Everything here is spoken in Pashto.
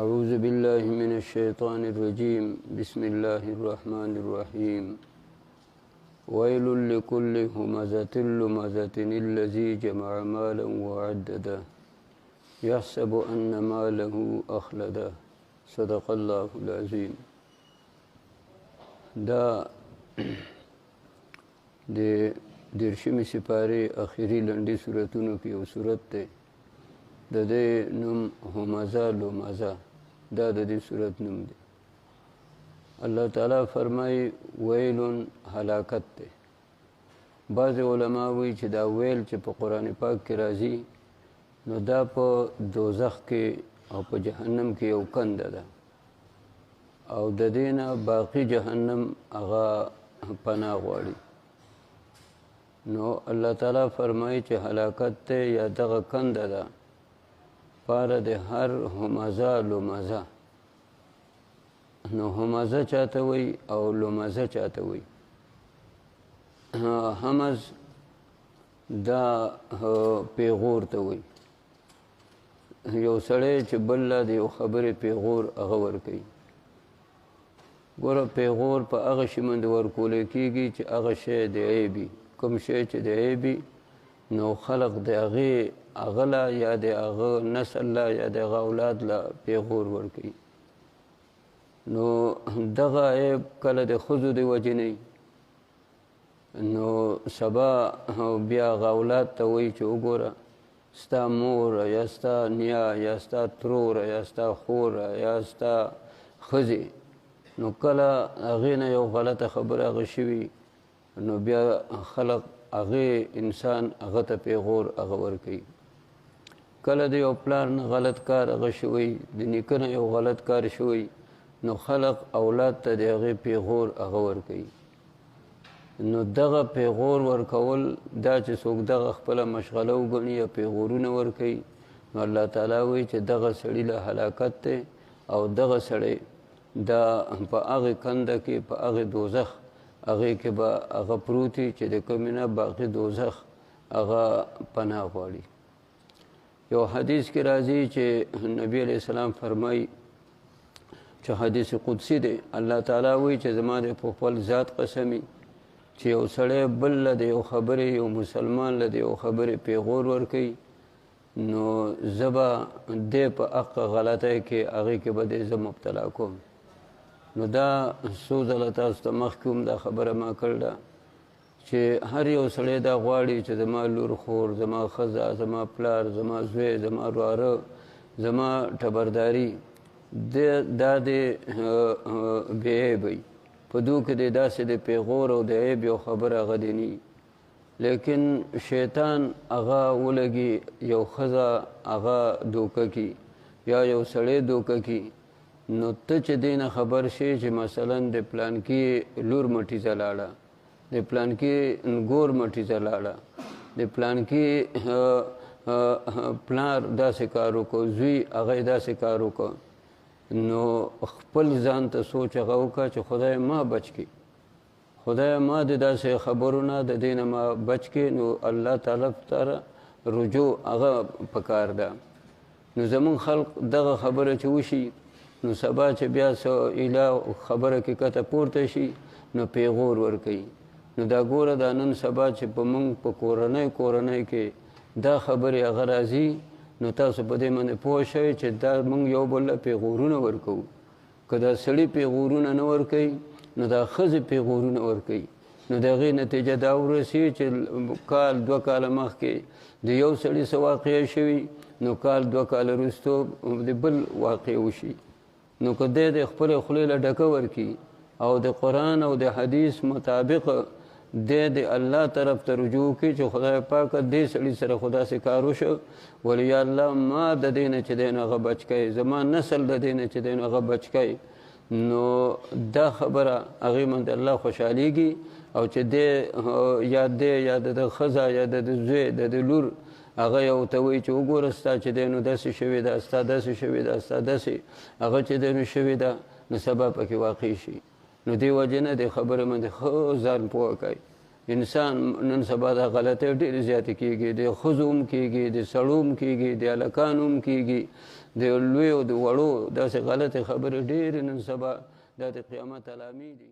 أعوذ بالله من الشيطان الرجيم بسم الله الرحمن الرحيم ويل لكل همزة لمزة الذي جمع مالا وعدده يحسب أن ماله أخلده صدق الله العظيم. دا د درشمی سپاره اخیری لنډی سورتونو کې یو سورت دی، د دې نوم همزه لمزه، دا د دې سورت نوم دی. الله تعالی فرمای ویلون هلاکت دی. بعض علما وایي چې دا ویل چې په قرآن پاک کې راځي نو دا په دوزخ کې او په جهنم کې یو کنده ده او د دې نه باقي جهنم هغه پناه غواړي. نو الله تعالی فرمایي چې هلاکت ته یا دغه کنده ده پاره د هر همزه لمزه. نو همزه چاته وي او لمزه چاته وي؟ همز دا پیغور ته وي، یو سړی چې بل د یو خبرې پیغور هغه ورکوي. ګوره پیغور په هغه شي باندې ورکولی کېږي چې هغه شی د عیبي، کوم شی چې د عیبي نو خلق د هغې هغه له یا د هغه نسل له یا د هغه اولاد له پیغور ورکوي. نو دغه عیب کله د ښځو د وجې نه نو سبا بیا هغه اولاد ته وایي چې وګوره ستا موره یا ستا نیا یا ستا تروره یا ستا خوره یا ستا ښځې نو کله هغې نه یو غلطه خبره هغه شوي نو بیا خلق هغې انسان هغه ته پیغور هغه ورکوي. کله د یو پلار نه غلط کار هغه شوی، د نیکه نه یو غلط کار شوی نو خلق اولاد ته د هغې پیغور هغه ورکوي. نو دغه پیغور ورکول دا چې څوک دغه خپله مشغله وګڼي یا پیغورونه ورکوي نو الله تعالی وایي چې دغه سړي له هلاکت دی او دغه سړی دا په هغې کنده کې په هغې دوزخ هغې کې به هغه پروت وي چې د کومې نه باقي دوزخ هغه پناه غواړي. یو حدیث کې راځي چې نبی علیہ السلام فرمایي چې حدیث قدسی دی، الله تعالی وایي چې زما د په خپل ذات قسمي چې یو سړی بل له د یو خبرې یو مسلمان له د یو خبرې پیغور ورکوي نو زه به دی په حقه غلطۍ کې هغې کې به دی زه مبتلا کوم. نو دا څو ځله تاسو ته مخکې هم دا خبره ما کړې ده چې هر یو سړی دا غواړي چې زما لور خور، زما ښځه، زما پلار، زما زوی، زما وراره، زما ټبرداري دا د بې عیبه په دو کې د داسې د پیغور او د عیب یو خبره هغه دی نه، لیکن شیطان هغه ولګي یو ښځه هغه دوکه کي یا یو سړی دوکه کي نو ته چې دی نه خبر شي چې مثلا د پلانکي لور مټیزه لاړه، د پلانکي ګور مټیزه لاړه، د پلانکي پلار داسې کار وکړو، زوی هغه یې داسې کار وکړو نو خپل ځان ته سوچ هغه وکړه چې خدای ما بچ کړي، خدای ما د داسې خبرو نه د دې نه ما بچ کړي. نو الله تعالی ته رجوع هغه پکار ده. نو زمونږ خلق دغه خبره چې وشي نو سبا چې بیا څه ایله خبره کې کته پورته شي نو پیغور ورکوي. نو دا ګوره دا نن سبا چې په موږ په کورنۍ کې دا خبرې هغه راځي نو تاسو په دې باندې پوه شئ چې دا موږ یو بل له پیغورونه ورکوو. که دا سړي پیغورونه نه ورکوي نو دا ښځې پیغورونه ورکوي. نو د هغې نتیجه دا ورسي چې کال 2 کاله مخکې د یو سړي څه واقعه شوي نو کال 2 کاله وروستو د بل واقع وشي. نو که دی د خپلې خولې له ډکه ورکړي او د قرآن او د حدیث مطابق دی د الله طرف ته رجوع کړي چې خدای پاکه دې سړي سره خو داسې کار وشو ولې یا الله ما د دې نه چې دی نو هغه بچ کړئ، زما نسل د دې نه چې دی نو هغه بچ کړئ. نو دا خبره هغې باندې الله خوشحالیږي او چې دی یا دی یا د ښځه یا د زوی د لور هغه یو ته وایي چې وګوره ستا چې دی نو داسې شوې ده، ستا داسې شوې ده، ستا داسې هغه چې دی نو شوې ده نو سبا پکې واقع شي. نو دې وجې نه دې خبرې باندې ښه ځان پوه کړئ انسان نن سبا دا غلطۍ ډېرې زیاتې کېږي، د ښځو هم کېږي، د سړو هم کېږي، د هلکانو هم کېږي، د لویو د وړو داسې غلطې خبرې ډېرې نن سبا دا د قیامت علامې دي.